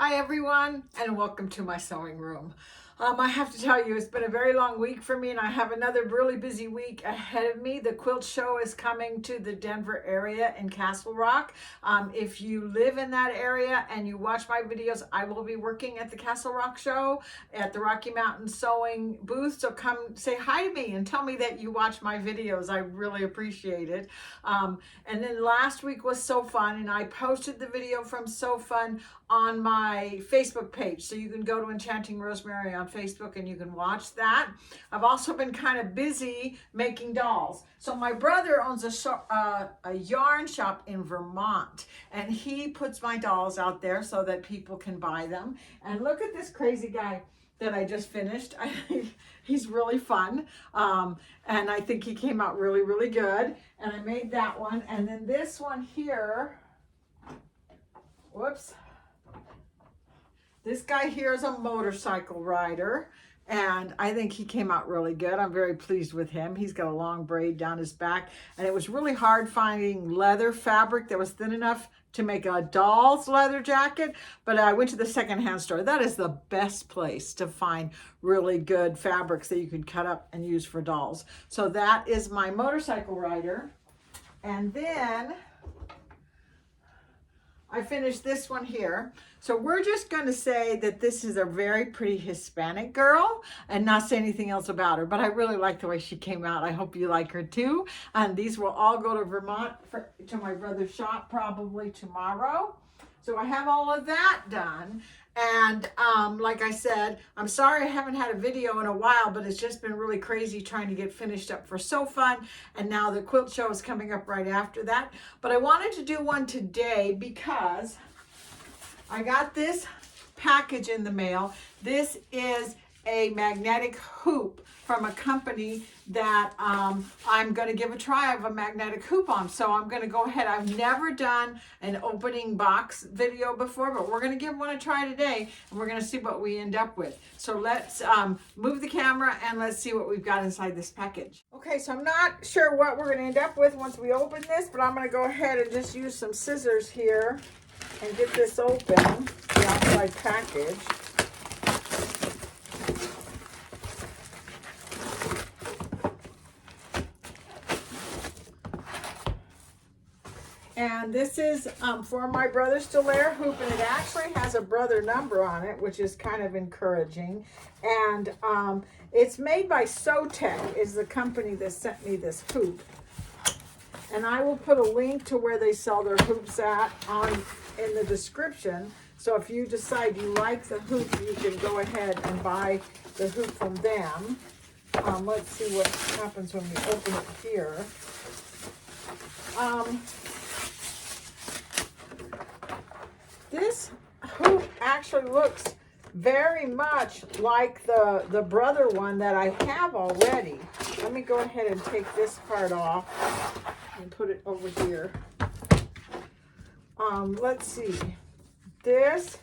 Hi everyone, and welcome to my sewing room. I have to tell you, it's been a very long week for me, and I have another really busy week ahead of me. The quilt show is coming to the Denver area in Castle Rock. If you live in that area and you watch my videos, I will be working at the Castle Rock show at the Rocky Mountain Sewing booth. So come say hi to me and tell me that you watch my videos. I really appreciate it. And then last week was so fun, and I posted the video from So Fun on my Facebook page. So you can go to Enchanting Rosemary on Facebook and you can watch that. I've also been kind of busy making dolls. So my brother owns a yarn shop in Vermont, and he puts my dolls out there so that people can buy them. And look at this crazy guy that I just finished. He's really fun. And I think he came out really, really good. And I made that one. And then this one here, whoops. This guy here is a motorcycle rider, and I think he came out really good. I'm very pleased with him. He's got a long braid down his back, and it was really hard finding leather fabric that was thin enough to make a doll's leather jacket, but I went to the secondhand store. That is the best place to find really good fabrics that you can cut up and use for dolls. So that is my motorcycle rider. And then I finished this one here. So we're just going to say that this is a very pretty Hispanic girl and not say anything else about her, but I really like the way she came out. I hope you like her too. And these will all go to Vermont to my brother's shop probably tomorrow. So I have all of that done. And like I said, I'm sorry I haven't had a video in a while, but it's just been really crazy trying to get finished up for So Fun. And now the quilt show is coming up right after that. But I wanted to do one today because I got this package in the mail. This is a magnetic hoop from a company that I'm going to give a try of a magnetic hoop on. So I'm going to go ahead. I've never done an opening box video before, but we're going to give one a try today, and we're going to see what we end up with. So let's move the camera and let's see what we've got inside this package. Okay, so I'm not sure what we're going to end up with once we open this, but I'm going to go ahead and just use some scissors here and get this open, the outside package. And this is for my brother Stolaire hoop, and it actually has a brother number on it, which is kind of encouraging. And it's made by Sewtech, is the company that sent me this hoop. And I will put a link to where they sell their hoops at in the description. So if you decide you like the hoop, you can go ahead and buy the hoop from them. Let's see what happens when we open it here. This hoop actually looks very much like the brother one that I have already. Let me go ahead and take this part off and put it over here. Let's see. This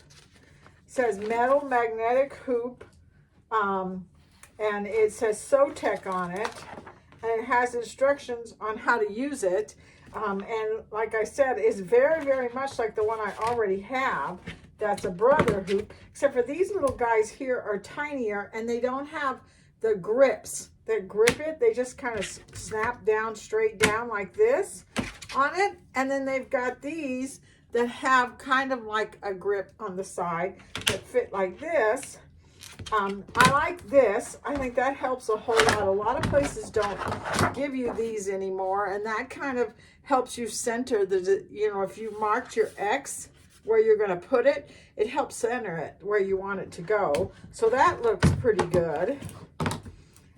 says metal magnetic hoop, and it says Sewtech on it, and it has instructions on how to use it. And like I said, it's very, very much like the one I already have. That's a brother hoop, except for these little guys here are tinier, and they don't have the grips that grip it. They just kind of snap down, straight down like this on it. And then they've got these that have kind of like a grip on the side that fit like this. I like this. I think that helps a whole lot. A lot of places don't give you these anymore, and that kind of helps you center the, if you marked your X where you're going to put it, it helps center it where you want it to go. So that looks pretty good.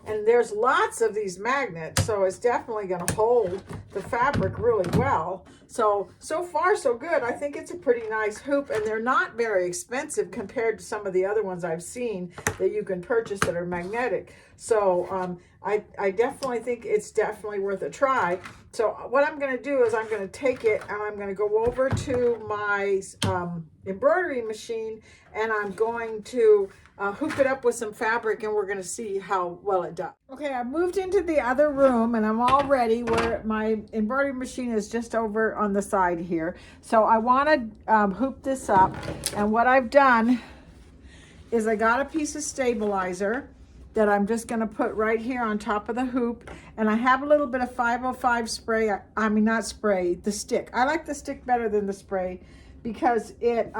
And there's lots of these magnets, so it's definitely going to hold the fabric really well. So far so good. I think it's a pretty nice hoop, and they're not very expensive compared to some of the other ones I've seen that you can purchase that are magnetic. So I definitely think it's definitely worth a try. So what I'm going to do is I'm going to take it and I'm going to go over to my embroidery machine, and I'm going to hoop it up with some fabric, and we're going to see how well it does. Okay, I moved into the other room and I'm all ready, where my embroidery machine is just over on the side here. So I want to hoop this up, and what I've done is I got a piece of stabilizer that I'm just going to put right here on top of the hoop, and I have a little bit of 505 spray. I mean, not spray, the stick. I like the stick better than the spray because it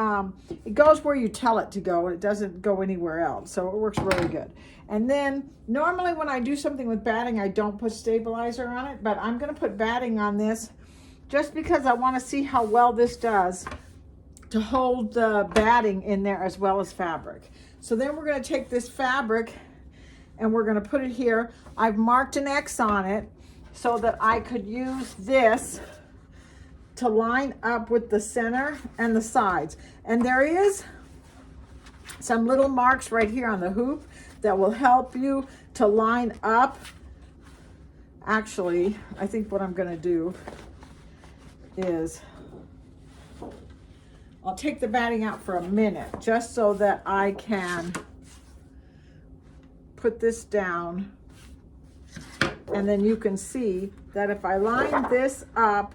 goes where you tell it to go, and it doesn't go anywhere else, so it works really good. And then normally when I do something with batting, I don't put stabilizer on it, but I'm going to put batting on this just because I want to see how well this does to hold the batting in there as well as fabric. So then we're going to take this fabric and we're going to put it here. I've marked an X on it so that I could use this to line up with the center and the sides. And there is some little marks right here on the hoop that will help you to line up. Actually, I think what I'm going to do is I'll take the batting out for a minute just so that I can put this down, and then you can see that if I line this up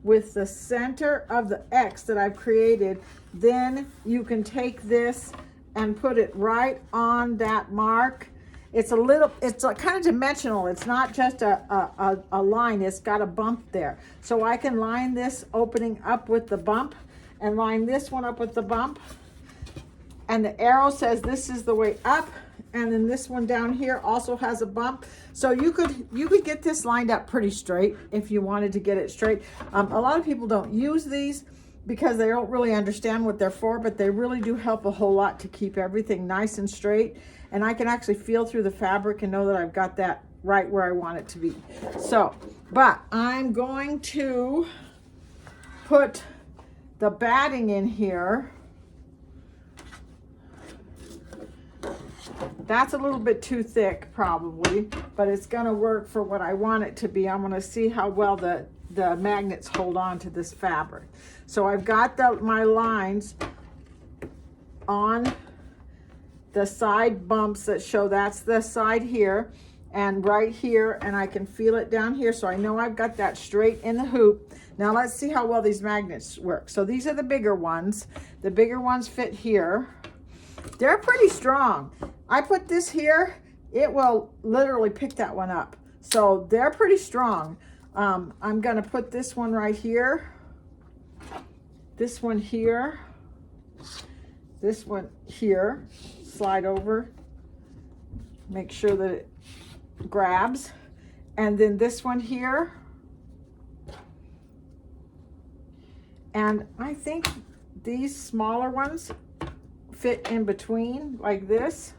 with the center of the X that I've created, then you can take this and put it right on that mark. It's kind of dimensional. It's not just a line, it's got a bump there. So I can line this opening up with the bump and line this one up with the bump, and the arrow says this is the way up, and then this one down here also has a bump. So you could get this lined up pretty straight if you wanted to get it straight. A lot of people don't use these because they don't really understand what they're for, but they really do help a whole lot to keep everything nice and straight. And I can actually feel through the fabric and know that I've got that right where I want it to be. So, but I'm going to put the batting in here. That's a little bit too thick probably, but it's gonna work for what I want it to be. I'm gonna see how well the magnets hold on to this fabric. So I've got my lines on the side bumps that show that's the side here and right here, and I can feel it down here, so I know I've got that straight in the hoop. Now let's see how well these magnets work. So these are the bigger ones. The bigger ones fit here. They're pretty strong. I put this here, it will literally pick that one up. So they're pretty strong. I'm gonna put this one right here, this one here, this one here, slide over, make sure that it grabs, and then this one here. And I think these smaller ones fit in between like this,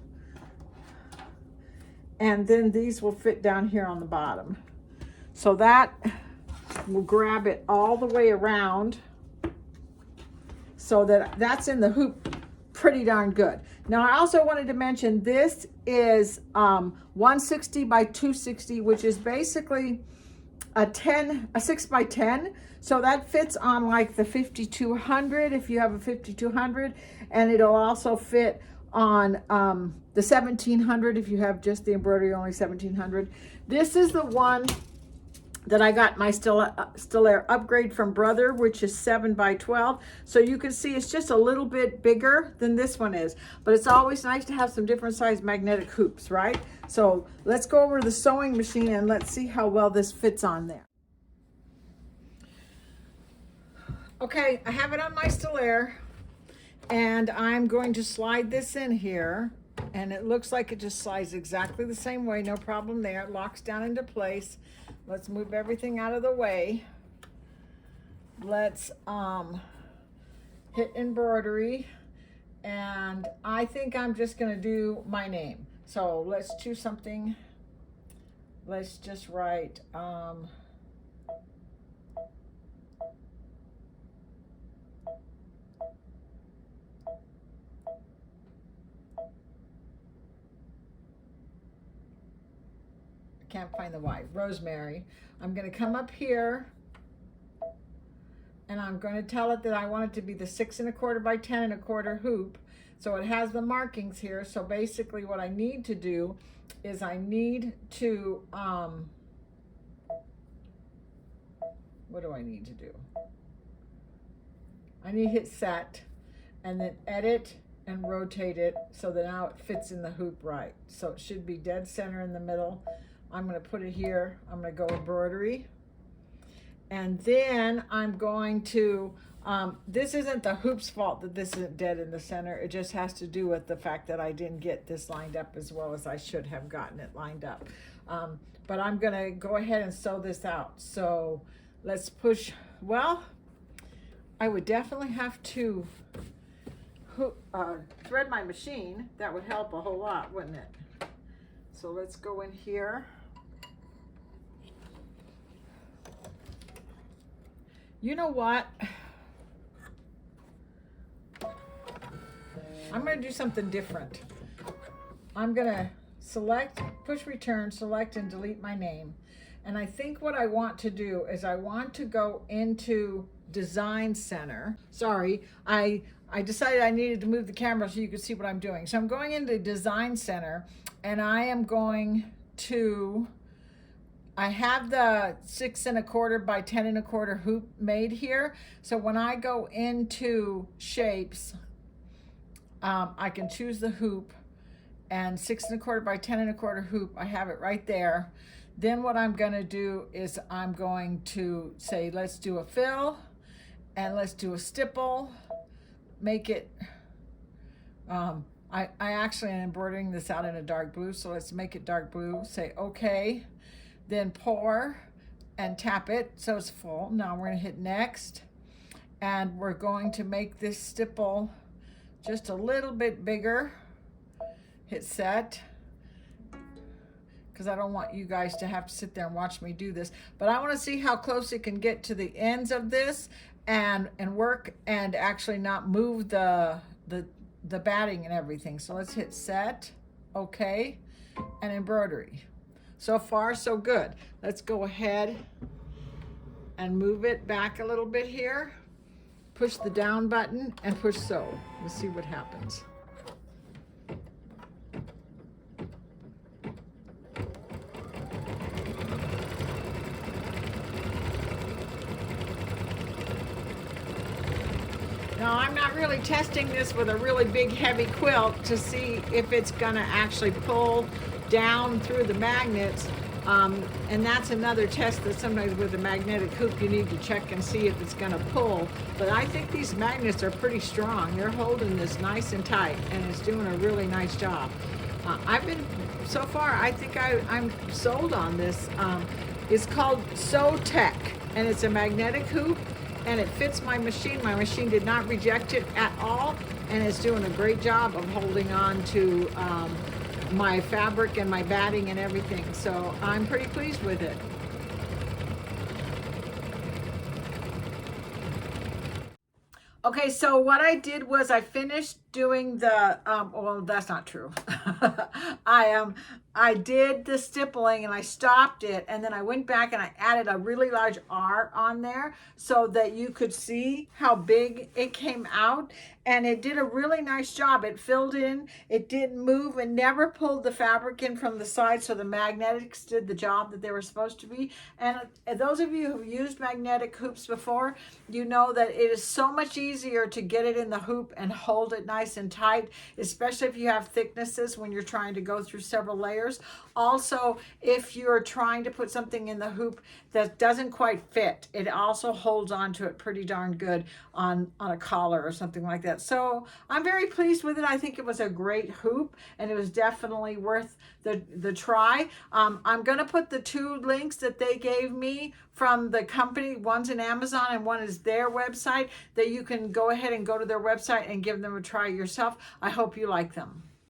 and then these will fit down here on the bottom. So that will grab it all the way around so that that's in the hoop pretty darn good. Now I also wanted to mention this is 160 by 260, which is basically a 6 by 10. So that fits on like the 5200 if you have a 5200, and it'll also fit on the 1700 if you have just the embroidery only 1700. This is the one that I got my Stillaire upgrade from Brother, which is 7 by 12. So you can see it's just a little bit bigger than this one is, but it's always nice to have some different size magnetic hoops, right? So let's go over to the sewing machine and let's see how well this fits on there. Okay, I have it on my Stillaire, and I'm going to slide this in here, and it looks like it just slides exactly the same way, no problem there. It locks down into place. Let's move everything out of the way. Let's hit embroidery, and I think I'm just gonna do my name. So let's choose something. Let's just write can't find the Y, rosemary. I'm going to come up here and I'm going to tell it that I want it to be the 6 1/4 by 10 1/4 hoop. So it has the markings here. So basically what I need to do is I need to, what do I need to do? I need to hit set and then edit and rotate it so that now it fits in the hoop right. So it should be dead center in the middle. I'm going to put it here. I'm going to go embroidery. And then I'm going to, this isn't the hoop's fault that this isn't dead in the center. It just has to do with the fact that I didn't get this lined up as well as I should have gotten it lined up. But I'm going to go ahead and sew this out. So let's push, well, I would definitely have to thread my machine. That would help a whole lot, wouldn't it? So let's go in here. You know what? I'm going to do something different. I'm going to select, push return, select and delete my name. And I think what I want to do is I want to go into Design Center. Sorry, I decided I needed to move the camera so you could see what I'm doing. So I'm going into Design Center and I am going to, I have the 6 1/4 by 10 1/4 hoop made here. So when I go into shapes, I can choose the hoop and 6 1/4 by 10 1/4 hoop. I have it right there. Then what I'm going to do is I'm going to say, let's do a fill and let's do a stipple. Make it, I actually am embroidering this out in a dark blue. So let's make it dark blue. Say okay. Then pour and tap it so it's full. Now we're going to hit next and we're going to make this stipple just a little bit bigger. Hit set because I don't want you guys to have to sit there and watch me do this, but I want to see how close it can get to the ends of this and work and actually not move the batting and everything. So let's hit set, okay, and embroidery. So far, so good. Let's go ahead and move it back a little bit here. Push the down button and push sew. Let's see what happens. Now, I'm not really testing this with a really big heavy quilt to see if it's gonna actually pull down through the magnets, and that's another test that sometimes with a magnetic hoop you need to check and see if it's going to pull. But I think these magnets are pretty strong. They're holding this nice and tight and it's doing a really nice job. I've been, so far, I think I'm sold on this. It's called Sewtech and it's a magnetic hoop and it fits my machine. My machine did not reject it at all and it's doing a great job of holding on to my fabric and my batting and everything. So I'm pretty pleased with it. Okay, so what I did was I finished doing the, well, that's not true. I did the stippling and I stopped it and then I went back and I added a really large R on there so that you could see how big it came out, and it did a really nice job. It filled in, it didn't move, and never pulled the fabric in from the side, so the magnetics did the job that they were supposed to be. And those of you who've used magnetic hoops before, you know that it is so much easier to get it in the hoop and hold it nice and tight, especially if you have thicknesses when you're trying to go through several layers. Also, if you're trying to put something in the hoop that doesn't quite fit, it also holds on to it pretty darn good on a collar or something like that. So I'm very pleased with it. I think it was a great hoop and it was definitely worth the try. I'm going to put the 2 links that they gave me from the company. One's in Amazon and one is their website, that you can go ahead and go to their website and give them a try yourself. I hope you like them.